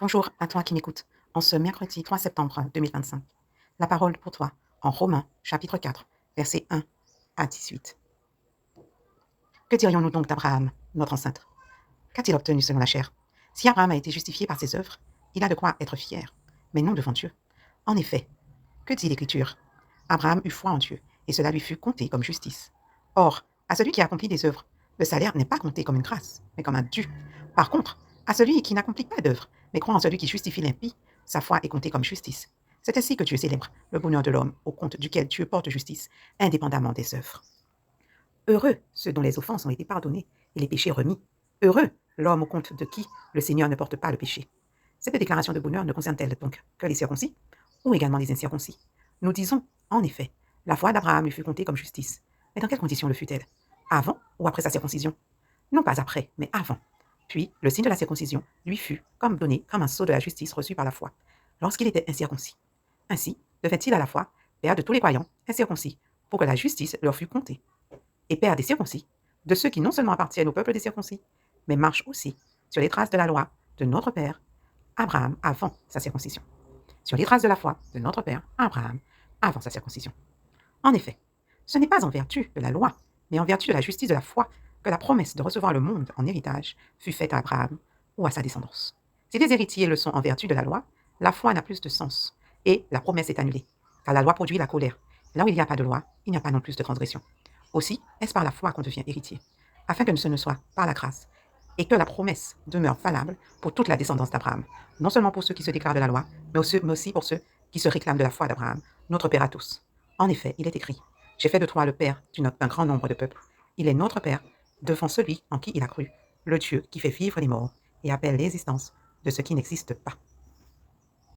Bonjour à toi qui m'écoutes. En ce mercredi 3 septembre 2025, la parole pour toi en Romains chapitre 4, versets 1 à 18. Que dirions-nous donc d'Abraham, notre ancêtre? Qu'a-t-il obtenu selon la chair? Si Abraham a été justifié par ses œuvres, il a de quoi être fier, mais non devant Dieu. En effet, que dit l'Écriture? Abraham eut foi en Dieu, et cela lui fut compté comme justice. Or, à celui qui accomplit des œuvres, le salaire n'est pas compté comme une grâce, mais comme un dû. Par contre, à celui qui n'accomplit pas d'œuvres, mais croit en celui qui justifie l'impie, sa foi est comptée comme justice. C'est ainsi que Dieu célèbre le bonheur de l'homme, au compte duquel Dieu porte justice, indépendamment des œuvres. Heureux ceux dont les offenses ont été pardonnées et les péchés remis. Heureux l'homme au compte de qui le Seigneur ne porte pas le péché. Cette déclaration de bonheur ne concerne-t-elle donc que les circoncis ou également les incirconcis? Nous disons, en effet, la foi d'Abraham lui fut comptée comme justice. Mais dans quelles conditions le fut-elle? Avant ou après sa circoncision? Non pas après, mais avant. Puis, le signe de la circoncision lui fut comme donné comme un sceau de la justice reçue par la foi, lorsqu'il était incirconcis. Ainsi, devait-il à la fois père de tous les croyants incirconcis, pour que la justice leur fût comptée, et père des circoncis, de ceux qui non seulement appartiennent au peuple des circoncis, mais marchent aussi sur les traces de la loi de notre père Abraham avant sa circoncision, sur les traces de la foi de notre père Abraham avant sa circoncision. En effet, ce n'est pas en vertu de la loi, mais en vertu de la justice de la foi que la promesse de recevoir le monde en héritage fut faite à Abraham ou à sa descendance. Si les héritiers le sont en vertu de la loi, la foi n'a plus de sens et la promesse est annulée, car la loi produit la colère. Là où il n'y a pas de loi, il n'y a pas non plus de transgression. Aussi, est-ce par la foi qu'on devient héritier, afin que ce ne soit par la grâce, et que la promesse demeure valable pour toute la descendance d'Abraham, non seulement pour ceux qui se déclarent de la loi, mais aussi pour ceux qui se réclament de la foi d'Abraham, notre Père à tous. En effet, il est écrit, j'ai fait de toi le Père d'un grand nombre de peuples. Il est notre Père devant celui en qui il a cru, le Dieu qui fait vivre les morts et appelle l'existence de ce qui n'existe pas.